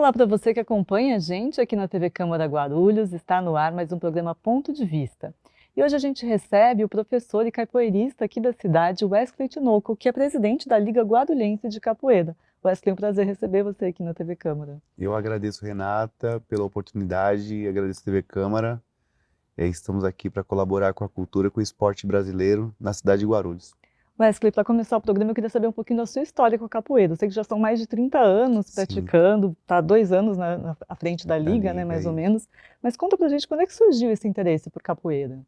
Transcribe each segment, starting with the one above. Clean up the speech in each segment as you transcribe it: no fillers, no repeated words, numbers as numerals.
Olá para você que acompanha a gente aqui na TV Câmara Guarulhos, está no ar mais um programa Ponto de Vista. E hoje a gente recebe o professor e capoeirista aqui da cidade, Wesley Tinoco, que é presidente da Liga Guarulhense de Capoeira. Wesley, é um prazer receber você aqui na TV Câmara. Eu agradeço, Renata, pela oportunidade, agradeço a TV Câmara. Estamos aqui para colaborar com a cultura e com o esporte brasileiro na cidade de Guarulhos. Wesley, para começar o programa, eu queria saber um pouquinho da sua história com a capoeira. Eu sei que já são mais de 30 anos Sim, praticando, está há 2 anos à frente da da Liga, né, Liga, mais ou isso. menos. Mas conta pra gente quando é que surgiu esse interesse por capoeira?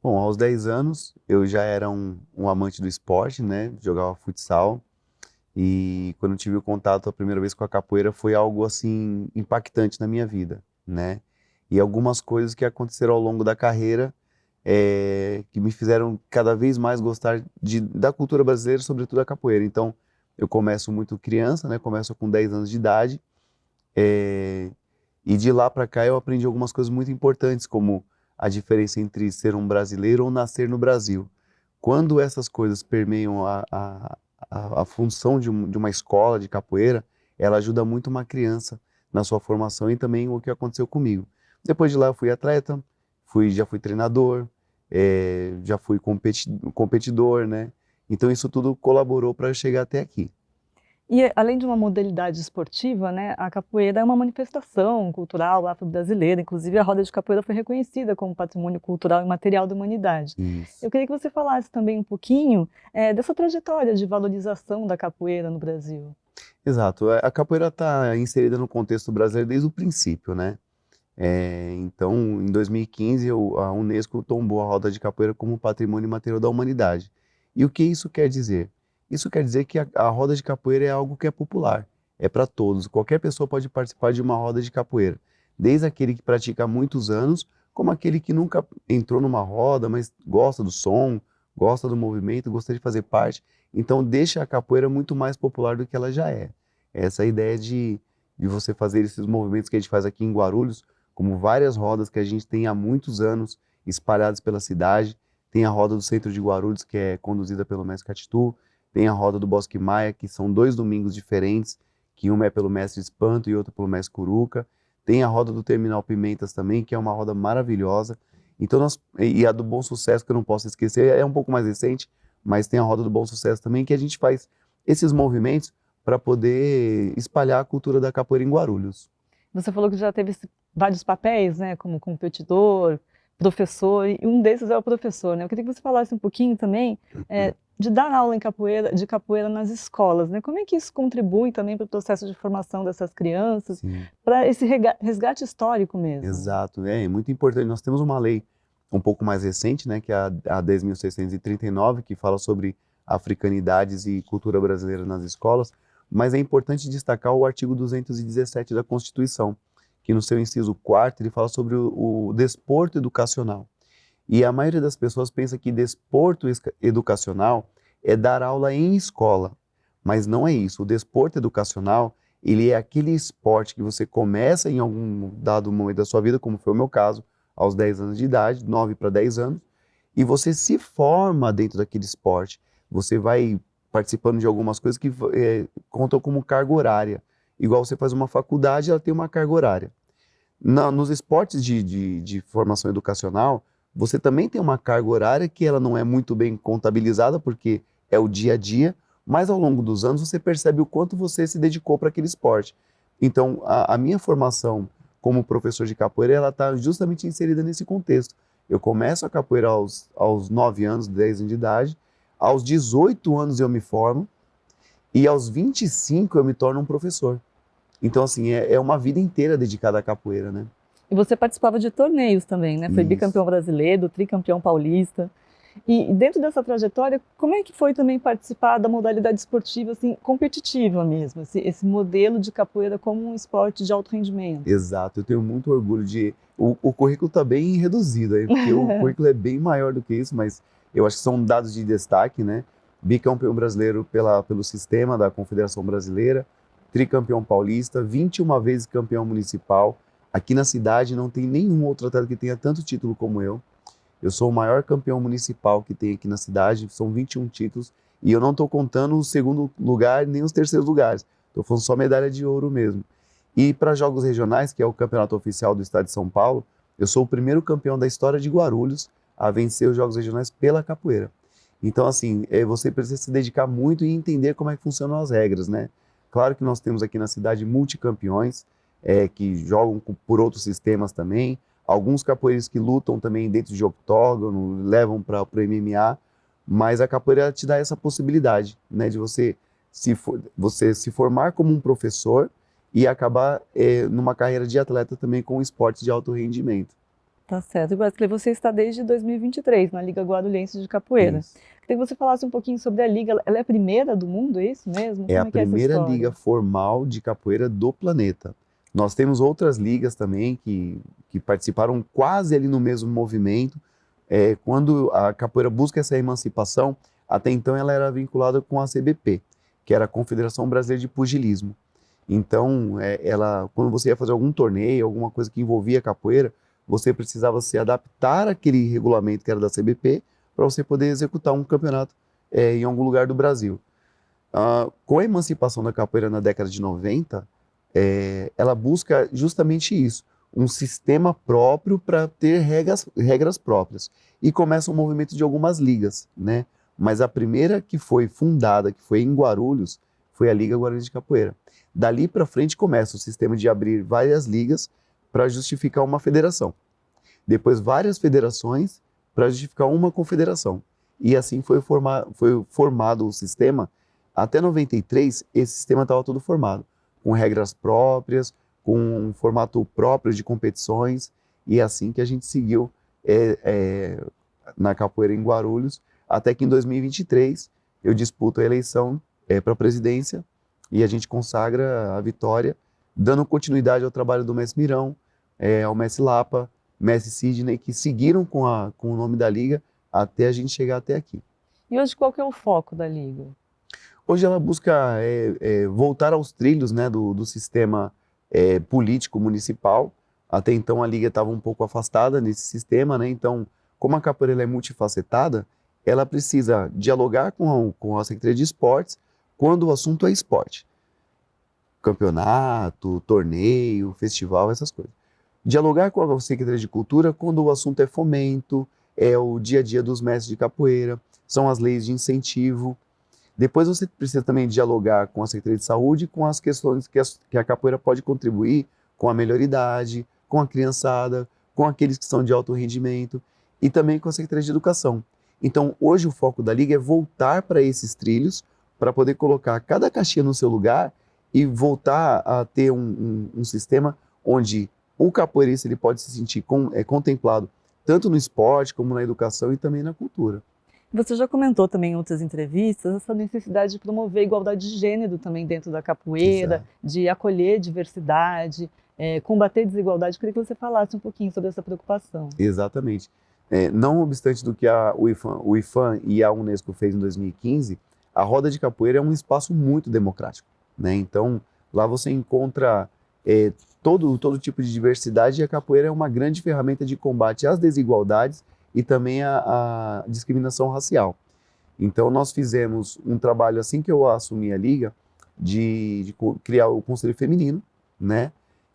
Bom, aos 10 anos eu já era um amante do esporte, né? Jogava futsal. E quando eu tive o contato a primeira vez com a capoeira foi algo assim impactante na minha vida, né? E algumas coisas que aconteceram ao longo da carreira que me fizeram cada vez mais gostar da cultura brasileira, sobretudo a capoeira. Então, eu começo muito criança, né? Começo com 10 anos de idade, é, e de lá para cá eu aprendi algumas coisas muito importantes, como a diferença entre ser um brasileiro ou nascer no Brasil. Quando essas coisas permeiam a função de uma escola de capoeira, ela ajuda muito uma criança na sua formação e também o que aconteceu comigo. Depois de lá eu fui atleta, já fui treinador, já fui competidor, né? Então isso tudo colaborou para eu chegar até aqui. E além de uma modalidade esportiva, né, a capoeira é uma manifestação cultural afro-brasileira, inclusive a roda de capoeira foi reconhecida como patrimônio cultural e material da humanidade. Isso. Eu queria que você falasse também um pouquinho, dessa trajetória de valorização da capoeira no Brasil. Exato. A capoeira está inserida no contexto brasileiro desde o princípio, né? Então, em 2015, a Unesco tombou a roda de capoeira como patrimônio imaterial da humanidade. E o que isso quer dizer? Isso quer dizer que a roda de capoeira é algo que é popular, é para todos. Qualquer pessoa pode participar de uma roda de capoeira, desde aquele que pratica há muitos anos, como aquele que nunca entrou numa roda, mas gosta do som, gosta do movimento, gostaria de fazer parte. Então, deixa a capoeira muito mais popular do que ela já é. Essa é a ideia de você fazer esses movimentos que a gente faz aqui em Guarulhos, como várias rodas que a gente tem há muitos anos espalhadas pela cidade. Tem a roda do centro de Guarulhos, que é conduzida pelo mestre Catitu. Tem a roda do Bosque Maia, que são 2 domingos diferentes, que uma é pelo mestre Espanto e outra pelo mestre Curuca. Tem a roda do Terminal Pimentas também, que é uma roda maravilhosa. Então e a do Bom Sucesso, que eu não posso esquecer, é um pouco mais recente, mas tem a roda do Bom Sucesso também, que a gente faz esses movimentos para poder espalhar a cultura da capoeira em Guarulhos. Você falou que já teve vários papéis, né, como competidor, professor, e um desses é o professor, né? Eu queria que você falasse um pouquinho também de dar aula em capoeira, de capoeira nas escolas, né? Como é que isso contribui também para o processo de formação dessas crianças, Sim. para esse resgate histórico mesmo? Exato, é muito importante. Nós temos uma lei um pouco mais recente, né, que é a 10.639, que fala sobre africanidades e cultura brasileira nas escolas, mas é importante destacar o artigo 217 da Constituição, que no seu inciso 4 ele fala sobre o desporto educacional. E a maioria das pessoas pensa que desporto educacional é dar aula em escola, mas não é isso. O desporto educacional, ele é aquele esporte que você começa em algum dado momento da sua vida, como foi o meu caso, aos 10 anos de idade, 9 para 10 anos, e você se forma dentro daquele esporte. Você vai participando de algumas coisas que contam como carga horária. Igual você faz uma faculdade, ela tem uma carga horária. Nos esportes de formação educacional, você também tem uma carga horária que ela não é muito bem contabilizada, porque é o dia a dia, mas ao longo dos anos você percebe o quanto você se dedicou para aquele esporte. Então, a minha formação como professor de capoeira, ela está justamente inserida nesse contexto. Eu começo a capoeira aos 9 anos, 10 anos de idade, aos 18 anos eu me formo, e aos 25 eu me torno um professor. Então, assim, é uma vida inteira dedicada à capoeira, né? E você participava de torneios também, né? Foi Isso. bicampeão brasileiro, tricampeão paulista. E dentro dessa trajetória, como é que foi também participar da modalidade esportiva, assim, competitiva mesmo, esse modelo de capoeira como um esporte de alto rendimento? Exato, eu tenho muito orgulho de. O currículo está bem reduzido aí, porque o currículo é bem maior do que isso, mas eu acho que são dados de destaque, né? Bicampeão brasileiro pelo sistema da Confederação Brasileira, tricampeão paulista, 21 vezes campeão municipal. Aqui na cidade não tem nenhum outro atleta que tenha tanto título como eu. Eu sou o maior campeão municipal que tem aqui na cidade, são 21 títulos, e eu não estou contando o segundo lugar nem os terceiros lugares, estou falando só medalha de ouro mesmo. E para jogos regionais, que é o campeonato oficial do estado de São Paulo, eu sou o primeiro campeão da história de Guarulhos a vencer os jogos regionais pela capoeira. Então, assim, você precisa se dedicar muito e entender como é que funcionam as regras, né? Claro que nós temos aqui na cidade multicampeões, que jogam por outros sistemas também, alguns capoeiristas que lutam também dentro de octógono, levam para o MMA, mas a capoeira te dá essa possibilidade, né, de você se formar como um professor e acabar numa carreira de atleta também com esportes de alto rendimento. Tá certo. E Wesley, você está desde 2023 na Liga Guarulhense de Capoeira. Isso. Queria que você falasse um pouquinho sobre a Liga. Ela é a primeira do mundo, é isso mesmo? É a Como é que é essa primeira história? liga formal de capoeira do planeta. Nós temos outras ligas também que participaram quase ali no mesmo movimento. Quando a capoeira busca essa emancipação, até então ela era vinculada com a CBP, que era a Confederação Brasileira de Pugilismo. Então, quando você ia fazer algum torneio, alguma coisa que envolvia capoeira, você precisava se adaptar àquele regulamento que era da CBP para você poder executar um campeonato em algum lugar do Brasil. Com a emancipação da capoeira na década de 90, ela busca justamente isso, um sistema próprio para ter regras próprias. E começa um movimento de algumas ligas, né? Mas a primeira que foi fundada, que foi em Guarulhos, foi a Liga Guarulhos de Capoeira. Dali para frente começa o sistema de abrir várias ligas para justificar uma federação. Depois várias federações para justificar uma confederação. E assim foi formado o sistema. Até 93, esse sistema estava todo formado, com regras próprias, com um formato próprio de competições, e é assim que a gente seguiu na capoeira em Guarulhos, até que em 2023 eu disputo a eleição para a presidência e a gente consagra a vitória, dando continuidade ao trabalho do Mestre Mirão, ao Mestre Lapa, Mestre Sidney, que seguiram com o nome da liga até a gente chegar até aqui. E hoje qual que é o foco da Liga? Hoje ela busca voltar aos trilhos, né, do sistema político municipal. Até então a Liga estava um pouco afastada nesse sistema, né? Então, como a capoeira é multifacetada, ela precisa dialogar com a Secretaria de Esportes quando o assunto é esporte. Campeonato, torneio, festival, essas coisas. Dialogar com a Secretaria de Cultura quando o assunto é fomento, é o dia a dia dos mestres de capoeira, são as leis de incentivo. Depois você precisa também dialogar com a Secretaria de Saúde com as questões que a capoeira pode contribuir com a melhoridade, com a criançada, com aqueles que são de alto rendimento e também com a Secretaria de Educação. Então, hoje o foco da Liga é voltar para esses trilhos, para poder colocar cada caixinha no seu lugar e voltar a ter um sistema onde o capoeirista ele pode se sentir contemplado tanto no esporte como na educação e também na cultura. Você já comentou também em outras entrevistas essa necessidade de promover a igualdade de gênero também dentro da capoeira, Exato. de acolher diversidade, combater desigualdade. Eu queria que você falasse um pouquinho sobre essa preocupação. Exatamente. Não obstante do que o IFAM e a Unesco fez em 2015, a roda de capoeira é um espaço muito democrático, né? Então, lá você encontra todo tipo de diversidade e a capoeira é uma grande ferramenta de combate às desigualdades e também à discriminação racial. Então, nós fizemos um trabalho, assim que eu assumi a Liga, de criar o Conselho Feminino, né?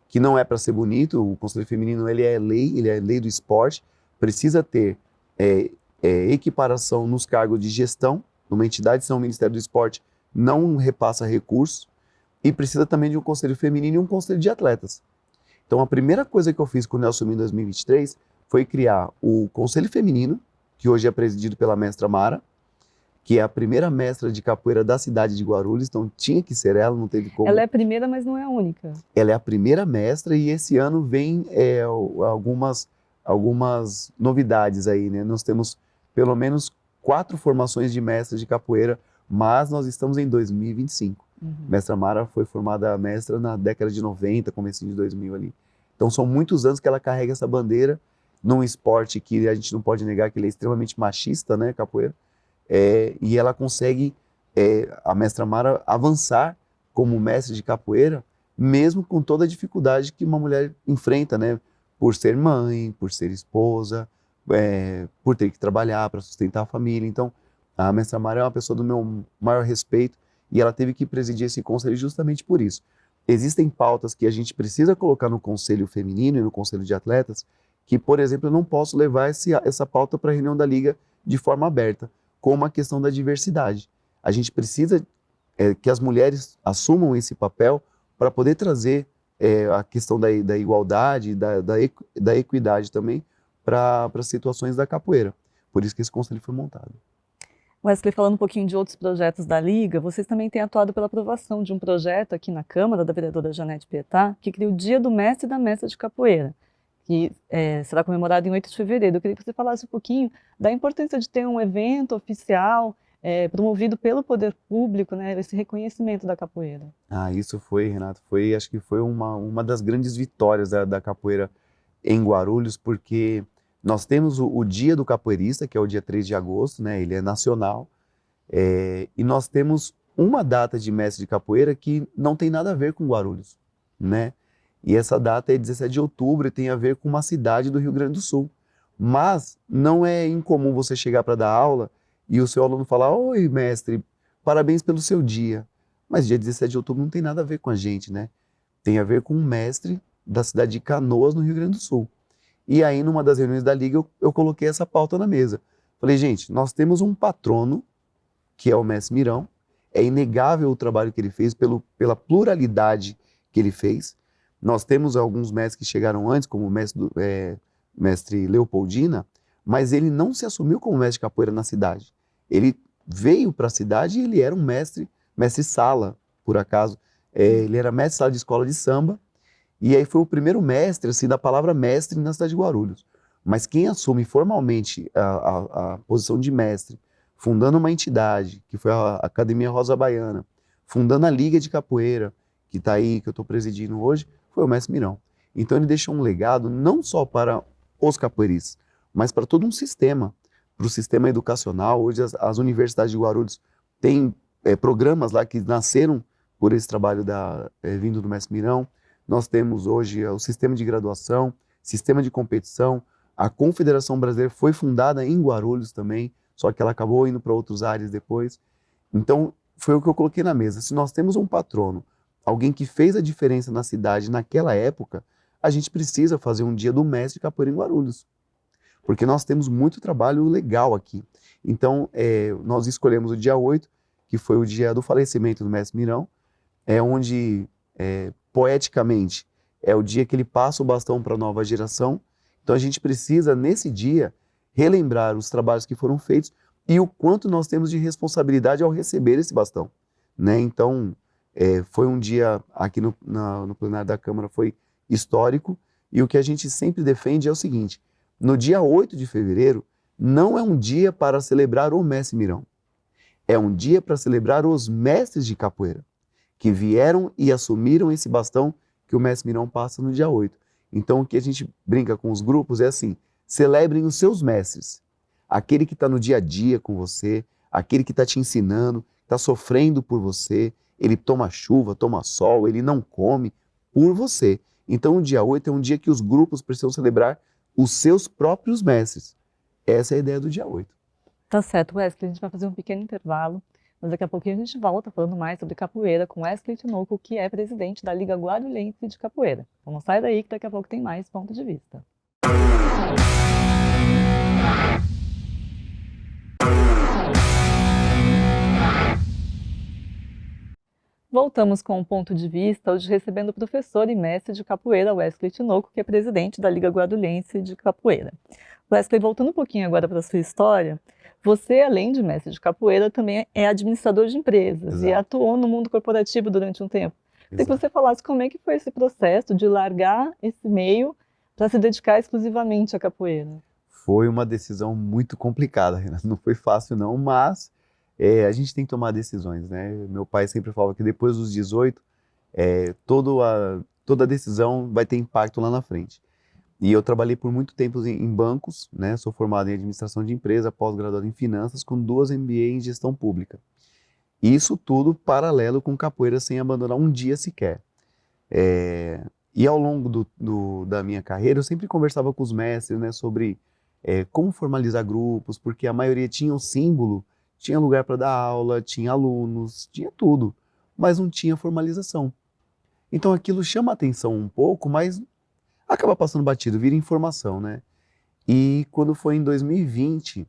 Que não é para ser bonito, o Conselho Feminino ele é lei do esporte, precisa ter equiparação nos cargos de gestão, numa entidade, senão o Ministério do Esporte não repassa recursos, e precisa também de um Conselho Feminino e um Conselho de Atletas. Então, a primeira coisa que eu fiz quando eu assumi em 2023 foi criar o Conselho Feminino, que hoje é presidido pela mestra Mara, que é a primeira mestra de capoeira da cidade de Guarulhos, então tinha que ser ela, não teve como. Ela é a primeira, mas não é a única. Ela é a primeira mestra e esse ano vem algumas novidades aí, né? Nós temos pelo menos 4 formações de mestres de capoeira, mas nós estamos em 2025. Mestra Mara foi formada mestra na década de 90, comecinho de 2000 ali. Então são muitos anos que ela carrega essa bandeira num esporte que a gente não pode negar que ele é extremamente machista, né, capoeira, e ela consegue, a mestra Mara, avançar como mestre de capoeira, mesmo com toda a dificuldade que uma mulher enfrenta, né, por ser mãe, por ser esposa, por ter que trabalhar para sustentar a família. Então, a mestra Mara é uma pessoa do meu maior respeito e ela teve que presidir esse conselho justamente por isso, existem pautas que a gente precisa colocar no conselho feminino e no conselho de atletas, que, por exemplo, eu não posso levar essa pauta para a reunião da liga de forma aberta, como a questão da diversidade. A gente precisa que as mulheres assumam esse papel para poder trazer a questão da igualdade, da equidade também para as situações da capoeira. Por isso que esse conselho foi montado. Wesley, falando um pouquinho de outros projetos da Liga, vocês também têm atuado pela aprovação de um projeto aqui na Câmara, da vereadora Janete Pietá, que cria o Dia do Mestre e da Mestra de Capoeira, que será comemorado em 8 de fevereiro. Eu queria que você falasse um pouquinho da importância de ter um evento oficial promovido pelo poder público, né, esse reconhecimento da capoeira. Isso foi, Renato, acho que foi uma das grandes vitórias da capoeira em Guarulhos, porque nós temos o Dia do Capoeirista, que é o dia 3 de agosto, né, ele é nacional, e nós temos uma data de mestre de capoeira que não tem nada a ver com Guarulhos, né? E essa data é 17 de outubro e tem a ver com uma cidade do Rio Grande do Sul. Mas não é incomum você chegar para dar aula e o seu aluno falar: oi, mestre, parabéns pelo seu dia. Mas dia 17 de outubro não tem nada a ver com a gente, né? Tem a ver com um mestre da cidade de Canoas, no Rio Grande do Sul. E aí, numa das reuniões da Liga, eu coloquei essa pauta na mesa. Falei: gente, nós temos um patrono, que é o mestre Mirão. É inegável o trabalho que ele fez, pela pluralidade que ele fez. Nós temos alguns mestres que chegaram antes, como o mestre Leopoldina, mas ele não se assumiu como mestre de capoeira na cidade. Ele veio para a cidade e ele era um mestre sala, por acaso. Ele era mestre sala de escola de samba, e aí foi o primeiro mestre, assim, da palavra mestre na cidade de Guarulhos. Mas quem assume formalmente a posição de mestre, fundando uma entidade, que foi a Academia Rosa Baiana, fundando a Liga de Capoeira, que está aí, que eu estou presidindo hoje, foi o mestre Mirão. Então ele deixou um legado não só para os capoeiristas, mas para todo um sistema, para o sistema educacional. Hoje as universidades de Guarulhos têm programas lá que nasceram por esse trabalho vindo do mestre Mirão. Nós temos hoje o sistema de graduação, sistema de competição. A Confederação Brasileira foi fundada em Guarulhos também, só que ela acabou indo para outras áreas depois. Então, foi o que eu coloquei na mesa. Se nós temos um patrono, alguém que fez a diferença na cidade naquela época, a gente precisa fazer um dia do mestre de capoeira em Guarulhos. Porque nós temos muito trabalho legal aqui. Então, nós escolhemos o dia 8, que foi o dia do falecimento do mestre Mirão, onde, poeticamente, é o dia que ele passa o bastão para a nova geração. Então, a gente precisa, nesse dia, relembrar os trabalhos que foram feitos e o quanto nós temos de responsabilidade ao receber esse bastão, né? Então, foi um dia aqui no plenário da Câmara, foi histórico, e o que a gente sempre defende é o seguinte: no dia 8 de fevereiro, não é um dia para celebrar o mestre Mirão, é um dia para celebrar os mestres de capoeira, que vieram e assumiram esse bastão que o mestre Mirão passa no dia 8. Então, o que a gente brinca com os grupos é assim: celebrem os seus mestres, aquele que está no dia a dia com você, aquele que está te ensinando, está sofrendo por você, ele toma chuva, toma sol, ele não come por você. Então o dia 8 é um dia que os grupos precisam celebrar os seus próprios mestres. Essa é a ideia do dia 8. Tá certo, Wesley, a gente vai fazer um pequeno intervalo, mas daqui a pouquinho a gente volta falando mais sobre capoeira com Wesley Tinoco, que é presidente da Liga Guarulhense de Capoeira. Então não sai daí que daqui a pouco tem mais ponto de vista. Voltamos com um ponto de vista, hoje recebendo o professor e mestre de capoeira Wesley Tinoco, que é presidente da Liga Guarulhense de Capoeira. Wesley, voltando um pouquinho agora para a sua história, você, além de mestre de capoeira, também é administrador de empresas. Exato. E atuou no mundo corporativo durante um tempo. Queria que você falasse como é que foi esse processo de largar esse meio para se dedicar exclusivamente à capoeira. Foi uma decisão muito complicada, Renato. Não foi fácil não, mas a gente tem que tomar decisões, né? Meu pai sempre falava que depois dos 18, toda decisão vai ter impacto lá na frente. E eu trabalhei por muito tempo em bancos, né? Sou formado em administração de empresa, pós-graduado em finanças, com 2 MBA em gestão pública. Isso tudo paralelo com capoeira, sem abandonar um dia sequer. E ao longo da minha carreira, eu sempre conversava com os mestres, né, sobre como formalizar grupos, porque a maioria tinha um símbolo, tinha lugar para dar aula, tinha alunos, tinha tudo, mas não tinha formalização. Então aquilo chama a atenção um pouco, mas acaba passando batido, vira informação, né? E quando foi em 2020,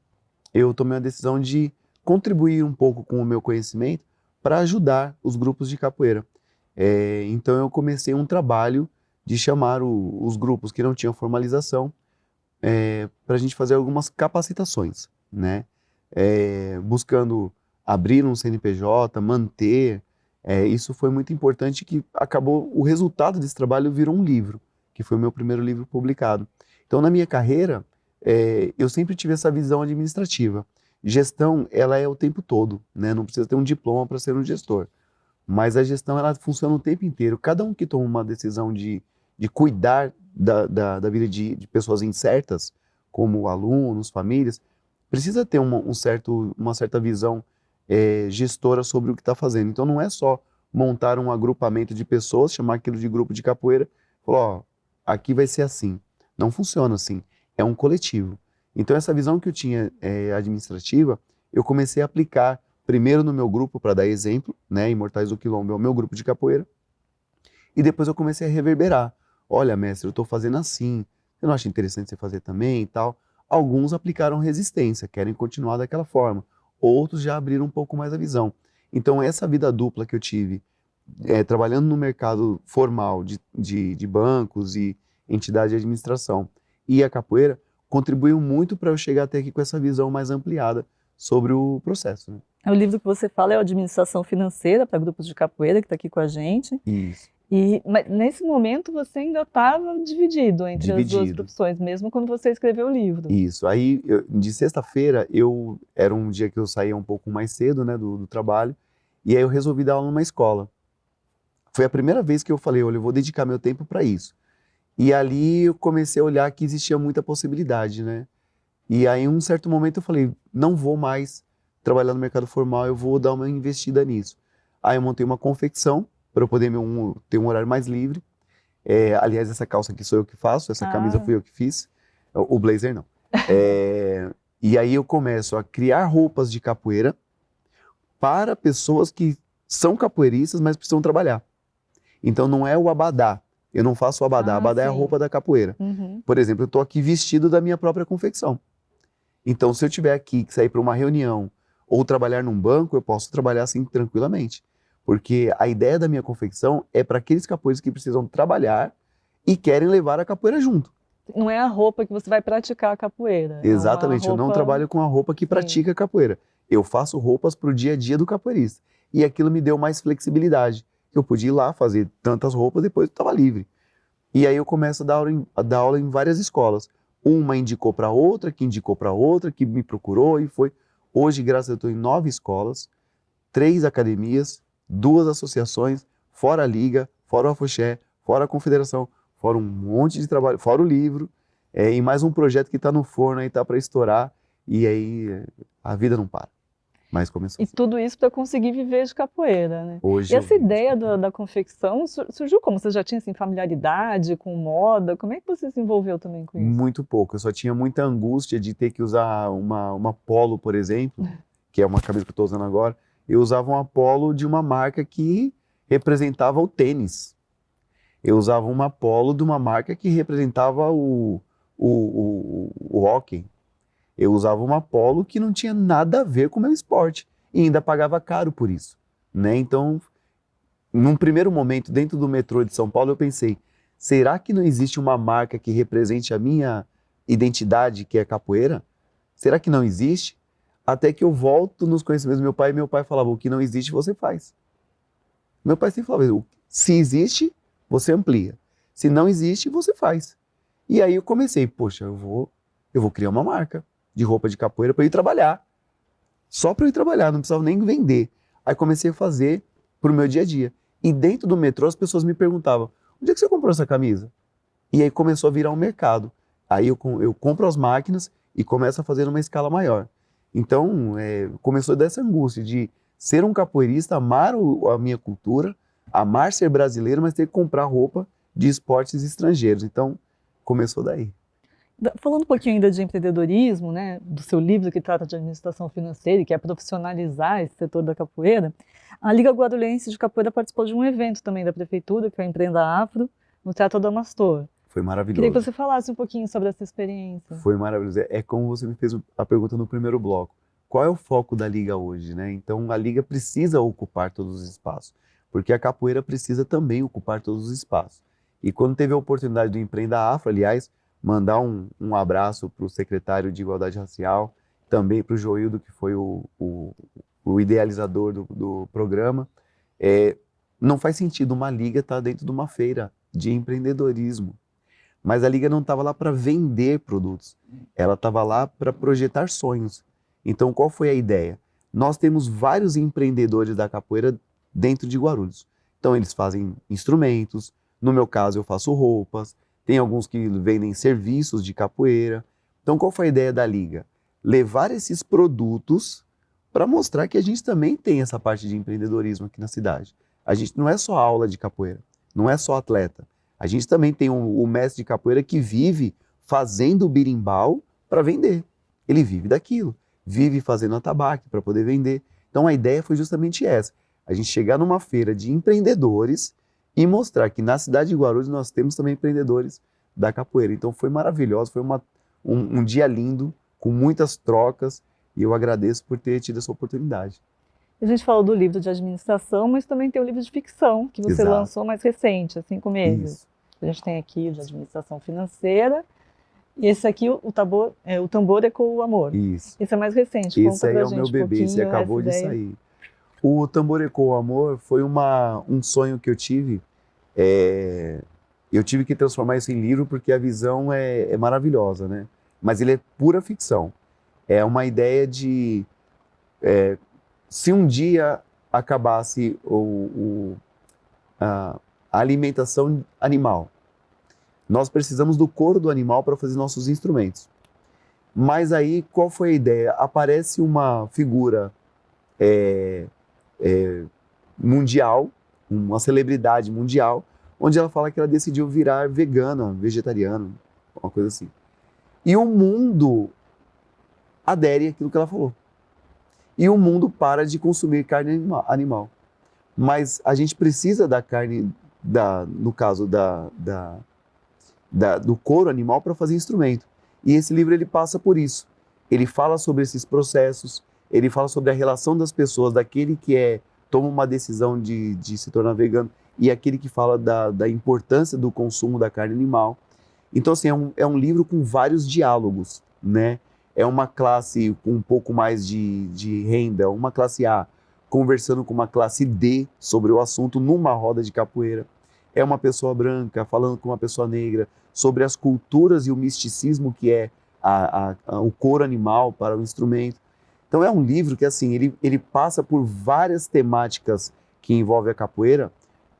eu tomei a decisão de contribuir um pouco com o meu conhecimento para ajudar os grupos de capoeira. Então eu comecei um trabalho de chamar os grupos que não tinham formalização para a gente fazer algumas capacitações, né? Buscando abrir um CNPJ, manter. Isso foi muito importante, que acabou, o resultado desse trabalho virou um livro, que foi o meu primeiro livro publicado. Então, na minha carreira, eu sempre tive essa visão administrativa. Gestão, ela é o tempo todo, né? Não precisa ter um diploma para ser um gestor. Mas a gestão, ela funciona o tempo inteiro. Cada um que toma uma decisão de cuidar da vida de pessoas incertas, como alunos, famílias, precisa ter uma certa visão gestora sobre o que está fazendo. Então não é só montar um agrupamento de pessoas, chamar aquilo de grupo de capoeira, e falar, ó, aqui vai ser assim. Não funciona assim. É um coletivo. Então essa visão que eu tinha administrativa, eu comecei a aplicar primeiro no meu grupo, para dar exemplo, né? Imortais do Quilombo é o meu grupo de capoeira. E depois eu comecei a reverberar. Olha, mestre, eu estou fazendo assim. Você não acha interessante você fazer também e tal? Alguns aplicaram resistência, querem continuar daquela forma. Outros já abriram um pouco mais a visão. Então essa vida dupla que eu tive, trabalhando no mercado formal de bancos e entidade de administração, e a capoeira, contribuiu muito para eu chegar até aqui com essa visão mais ampliada sobre o processo, né? O livro que você fala é o Administração Financeira para Grupos de Capoeira, que está aqui com a gente. Isso. Mas nesse momento você ainda estava dividido entre as duas profissões, mesmo quando você escreveu o livro. Isso. Aí, de sexta-feira, era um dia que eu saía um pouco mais cedo, né, do trabalho, e aí eu resolvi dar aula numa escola. Foi a primeira vez que eu falei, olha, eu vou dedicar meu tempo para isso. E ali eu comecei a olhar que existia muita possibilidade, né? E aí, em um certo momento, eu falei, não vou mais trabalhar no mercado formal, eu vou dar uma investida nisso. Aí eu montei uma confecção para eu poder ter um horário mais livre. Aliás, essa calça aqui sou eu que faço, essa camisa fui eu que fiz, o blazer não. E aí eu começo a criar roupas de capoeira para pessoas que são capoeiristas, mas precisam trabalhar. Então não é o abadá, eu não faço o abadá, abadá é a roupa da capoeira. Uhum. Por exemplo, eu estou aqui vestido da minha própria confecção. Então se eu tiver aqui que sair para uma reunião ou trabalhar num banco, eu posso trabalhar assim tranquilamente. Porque a ideia da minha confecção é para aqueles capoeiros que precisam trabalhar e querem levar a capoeira junto. Não é a roupa que você vai praticar a capoeira. Exatamente, eu não trabalho com a roupa que pratica a capoeira. Eu faço roupas para o dia a dia do capoeirista. E aquilo me deu mais flexibilidade. Eu podia ir lá fazer tantas roupas, depois eu estava livre. E aí eu começo a dar aula em várias escolas. Uma indicou para outra, que indicou para outra, que me procurou e foi. Hoje, graças a Deus, eu estou em 9 escolas, 3 academias, 2 associações, fora a Liga, fora o Afoxé, fora a Confederação, fora um monte de trabalho, fora o livro, e mais um projeto que está no forno aí, está para estourar, e aí a vida não para. Mas começou. E tudo isso para conseguir viver de capoeira, né? Hoje e essa ideia da confecção surgiu como? Você já tinha assim, familiaridade com moda? Como é que você se envolveu também com isso? Muito pouco, eu só tinha muita angústia de ter que usar uma polo, por exemplo, que é uma camisa que eu estou usando agora. Eu usava uma polo de uma marca que representava o tênis. Eu usava uma polo de uma marca que representava o hóquei. Eu usava uma polo que não tinha nada a ver com o meu esporte. E ainda pagava caro por isso, né? Então, num primeiro momento, dentro do metrô de São Paulo, eu pensei, será que não existe uma marca que represente a minha identidade, que é capoeira? Será que não existe? Até que eu volto nos conhecimentos do meu pai, e meu pai falava, o que não existe, você faz. Meu pai sempre falava, se existe, você amplia. Se não existe, você faz. E aí eu comecei, poxa, eu vou criar uma marca de roupa de capoeira para eu ir trabalhar. Só para eu ir trabalhar, não precisava nem vender. Aí comecei a fazer para o meu dia a dia. E dentro do metrô as pessoas me perguntavam, onde é que você comprou essa camisa? E aí começou a virar um mercado. Aí eu compro as máquinas e começo a fazer numa escala maior. Então, começou dessa angústia de ser um capoeirista, amar a minha cultura, amar ser brasileiro, mas ter que comprar roupa de esportes estrangeiros. Então, começou daí. Falando um pouquinho ainda de empreendedorismo, né, do seu livro que trata de administração financeira e que é profissionalizar esse setor da capoeira, a Liga Guarulhense de Capoeira participou de um evento também da prefeitura, que é o Empreenda Afro, no Teatro Adamastor. Foi Queria que maravilhoso. você falasse um pouquinho sobre essa experiência. Foi maravilhoso. É como você me fez a pergunta no primeiro bloco. Qual é o foco da Liga hoje, né? Então, a Liga precisa ocupar todos os espaços, porque a capoeira precisa também ocupar todos os espaços. E quando teve a oportunidade do Empreenda Afro, aliás, mandar um abraço para o secretário de Igualdade Racial, também para o Joildo, que foi o idealizador do programa. Não faz sentido uma Liga estar dentro de uma feira de empreendedorismo. Mas a Liga não estava lá para vender produtos, ela estava lá para projetar sonhos. Então, qual foi a ideia? Nós temos vários empreendedores da capoeira dentro de Guarulhos. Então, eles fazem instrumentos, no meu caso eu faço roupas, tem alguns que vendem serviços de capoeira. Então, qual foi a ideia da Liga? Levar esses produtos para mostrar que a gente também tem essa parte de empreendedorismo aqui na cidade. A gente não é só aula de capoeira, não é só atleta. A gente também tem o mestre de capoeira que vive fazendo birimbau para vender. Ele vive daquilo, vive fazendo atabaque para poder vender. Então a ideia foi justamente essa, a gente chegar numa feira de empreendedores e mostrar que na cidade de Guarulhos nós temos também empreendedores da capoeira. Então foi maravilhoso, foi um dia lindo, com muitas trocas, e eu agradeço por ter tido essa oportunidade. A gente falou do livro de administração, mas também tem o livro de ficção, que você Exato. lançou mais recente, há 5 meses. Isso. A gente tem aqui o de administração financeira, e esse aqui, o Tambor Ecoa o Amor. Isso. Esse é mais recente. Esse Conta aí pra é o gente meu bebê, esse pouquinho acabou essa de ideia. sair. O Tambor Ecoa o Amor foi um sonho que eu tive. Eu tive que transformar isso em livro porque a visão é maravilhosa, né? Mas ele é pura ficção. É uma ideia de... se um dia acabasse a alimentação animal, nós precisamos do couro do animal para fazer nossos instrumentos. Mas aí, qual foi a ideia? Aparece uma figura mundial, uma celebridade mundial, onde ela fala que ela decidiu virar vegana, vegetariana, uma coisa assim. E o mundo adere àquilo que ela falou. E o mundo para de consumir carne animal. Mas a gente precisa da carne, no caso do couro animal, para fazer instrumento. E esse livro ele passa por isso. Ele fala sobre esses processos, ele fala sobre a relação das pessoas, daquele que toma uma decisão de se tornar vegano e aquele que fala da importância do consumo da carne animal. Então, assim, é um livro com vários diálogos, né? É uma classe com um pouco mais de renda, uma classe A conversando com uma classe D sobre o assunto numa roda de capoeira. É uma pessoa branca falando com uma pessoa negra sobre as culturas e o misticismo que é o couro animal para o instrumento. Então é um livro que assim ele passa por várias temáticas que envolvem a capoeira,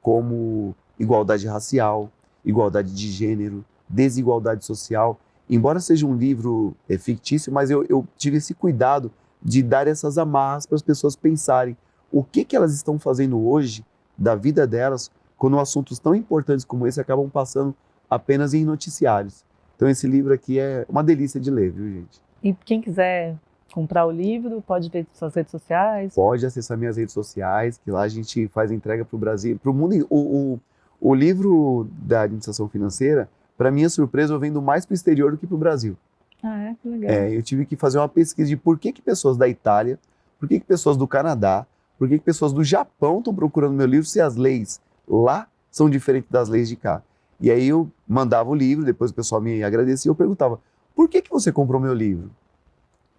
como igualdade racial, igualdade de gênero, desigualdade social. Embora seja um livro fictício, mas eu tive esse cuidado de dar essas amarras para as pessoas pensarem o que elas estão fazendo hoje da vida delas quando assuntos tão importantes como esse acabam passando apenas em noticiários. Então esse livro aqui é uma delícia de ler, viu, gente? E quem quiser comprar o livro, pode ver suas redes sociais? Pode acessar minhas redes sociais, que lá a gente faz entrega para o Brasil, para o mundo. O livro da administração financeira, para minha surpresa, eu vendo mais para o exterior do que para o Brasil. Ah, que legal. Eu tive que fazer uma pesquisa de por que pessoas da Itália, por que pessoas do Canadá, por que pessoas do Japão estão procurando meu livro se as leis lá são diferentes das leis de cá. E aí eu mandava o livro, depois o pessoal me agradecia e eu perguntava, por que você comprou meu livro?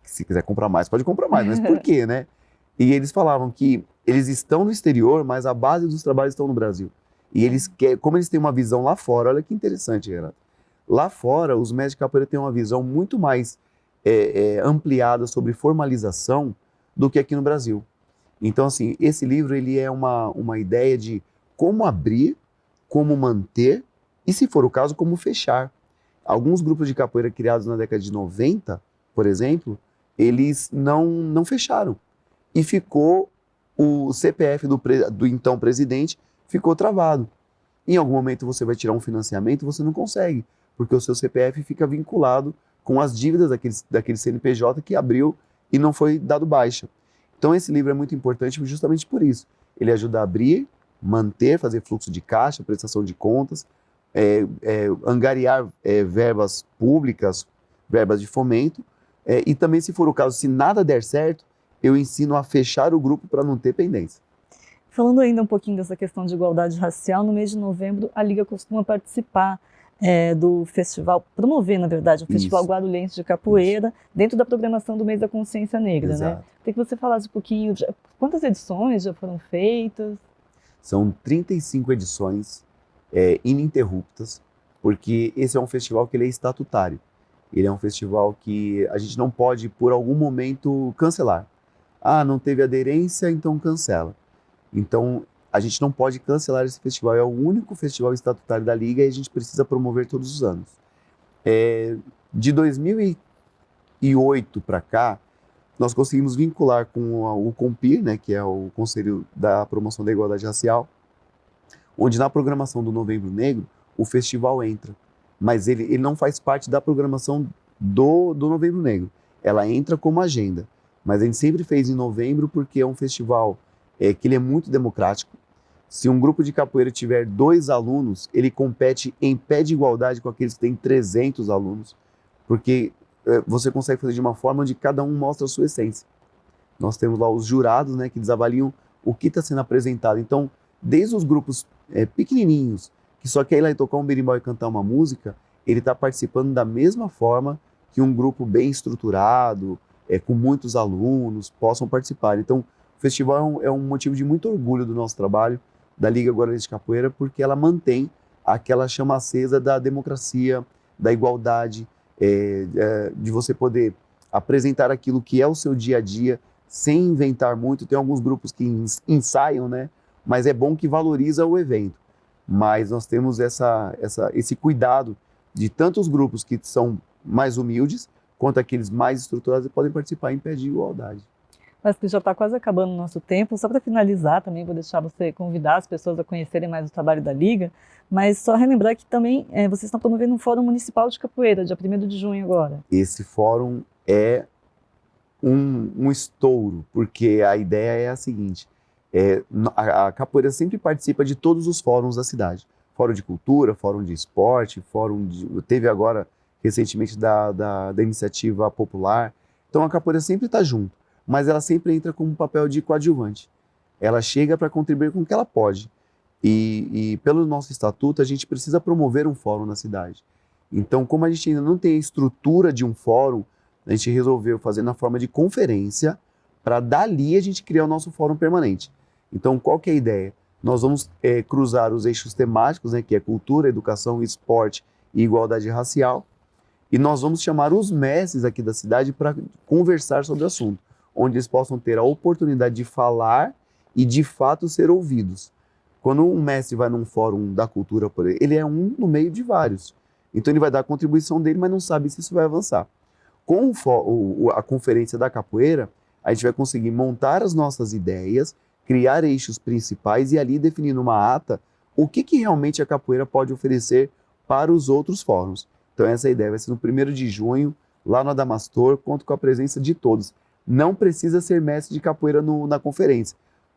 Se quiser comprar mais, pode comprar mais, mas por quê, né? E eles falavam que eles estão no exterior, mas a base dos trabalhos estão no Brasil. E eles querem, como eles têm uma visão lá fora, olha que interessante, Renato. Lá fora, os mestres de capoeira têm uma visão muito mais ampliada sobre formalização do que aqui no Brasil. Então, assim, esse livro ele é uma ideia de como abrir, como manter e, se for o caso, como fechar. Alguns grupos de capoeira criados na década de 90, por exemplo, eles não fecharam. E ficou o CPF do então presidente ficou travado. Em algum momento você vai tirar um financiamento, você não consegue, porque o seu CPF fica vinculado com as dívidas daquele CNPJ que abriu e não foi dado baixa. Então esse livro é muito importante justamente por isso. Ele ajuda a abrir, manter, fazer fluxo de caixa, prestação de contas, angariar verbas públicas, verbas de fomento, e também, se for o caso, se nada der certo, eu ensino a fechar o grupo para não ter pendência. Falando ainda um pouquinho dessa questão de igualdade racial, no mês de novembro a Liga costuma participar do festival, promover, na verdade, o Festival Guarulhense de Capoeira, dentro da programação do Mês da Consciência Negra, Exato. né? Tem que você falasse um pouquinho, quantas edições já foram feitas? São 35 edições ininterruptas, porque esse é um festival que ele é estatutário. Ele é um festival que a gente não pode, por algum momento, cancelar. Ah, não teve aderência, então cancela. Então, a gente não pode cancelar esse festival. É o único festival estatutário da Liga e a gente precisa promover todos os anos. De 2008 para cá, nós conseguimos vincular com o CONPIR, né, que é o Conselho da Promoção da Igualdade Racial, onde na programação do Novembro Negro, o festival entra. Mas ele não faz parte da programação do Novembro Negro. Ela entra como agenda. Mas a gente sempre fez em novembro porque é um festival que ele é muito democrático. Se um grupo de capoeira tiver 2 alunos, ele compete em pé de igualdade com aqueles que têm 300 alunos, porque você consegue fazer de uma forma onde cada um mostra a sua essência. Nós temos lá os jurados, né, que eles avaliam o que está sendo apresentado. Então, desde os grupos pequenininhos, que só quer ir lá e tocar um berimbau e cantar uma música, ele está participando da mesma forma que um grupo bem estruturado, com muitos alunos, possam participar. Então, o festival é um motivo de muito orgulho do nosso trabalho, da Liga Guarulhense de Capoeira, porque ela mantém aquela chama acesa da democracia, da igualdade, de você poder apresentar aquilo que é o seu dia a dia, sem inventar muito. Tem alguns grupos que ensaiam, né? Mas é bom que valoriza o evento. Mas nós temos esse cuidado de tantos grupos que são mais humildes, quanto aqueles mais estruturados e podem participar em pé de igualdade. Mas que já está quase acabando o nosso tempo. Só para finalizar, também vou deixar você convidar as pessoas a conhecerem mais o trabalho da Liga, mas só relembrar que também vocês estão promovendo um Fórum Municipal de Capoeira, dia 1º de junho agora. Esse fórum é um estouro, porque a ideia é a seguinte, a capoeira sempre participa de todos os fóruns da cidade. Fórum de cultura, fórum de esporte, teve agora recentemente da iniciativa popular. Então a capoeira sempre está junto, mas ela sempre entra com um papel de coadjuvante. Ela chega para contribuir com o que ela pode. E pelo nosso estatuto, a gente precisa promover um fórum na cidade. Então, como a gente ainda não tem a estrutura de um fórum, a gente resolveu fazer na forma de conferência, para dali a gente criar o nosso fórum permanente. Então, qual que é a ideia? Nós vamos cruzar os eixos temáticos, né, que é cultura, educação, esporte e igualdade racial, e nós vamos chamar os mestres aqui da cidade para conversar sobre o assunto, onde eles possam ter a oportunidade de falar e, de fato, ser ouvidos. Quando um mestre vai num fórum da cultura, por exemplo, ele é um no meio de vários. Então, ele vai dar a contribuição dele, mas não sabe se isso vai avançar. Com a conferência da capoeira, a gente vai conseguir montar as nossas ideias, criar eixos principais e ali definir numa ata o que realmente a capoeira pode oferecer para os outros fóruns. Então, essa ideia vai ser no 1º de junho, lá no Adamastor, conto com a presença de todos. Não precisa ser mestre de capoeira na conferência.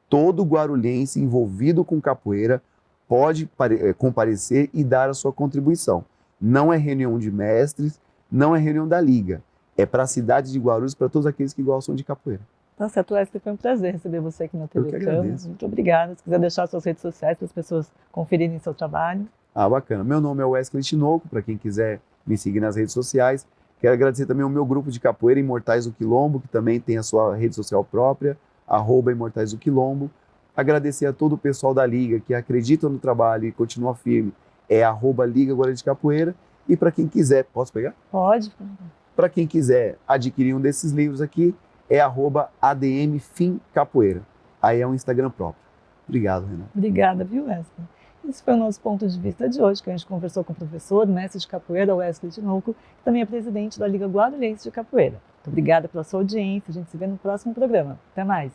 Todo guarulhense envolvido com capoeira pode comparecer e dar a sua contribuição. Não é reunião de mestres, não é reunião da Liga. É para a cidade de Guarulhos, para todos aqueles que gostam de capoeira. Tá certo, Wesley, foi um prazer receber você aqui na TV Eu que Câmara. agradeço. Muito obrigada. Se quiser deixar suas redes sociais para as pessoas conferirem seu trabalho. Bacana. Meu nome é Wesley Tinoco, para quem quiser me seguir nas redes sociais. Quero agradecer também ao meu grupo de capoeira, Imortais do Quilombo, que também tem a sua rede social própria, @Imortais do Quilombo. Agradecer a todo o pessoal da Liga que acredita no trabalho e continua firme, é @Liga Guarulhense de Capoeira. E para quem quiser, posso pegar? Pode. Para quem quiser adquirir um desses livros aqui, é @ADMFimCapoeira. Aí é um Instagram próprio. Obrigado, Renato. Obrigada, viu, Wesley? Esse foi o nosso ponto de vista de hoje, que a gente conversou com o professor, mestre de capoeira, Wesley Tinoco, que também é presidente da Liga Guarulhense de Capoeira. Muito obrigada pela sua audiência. A gente se vê no próximo programa. Até mais.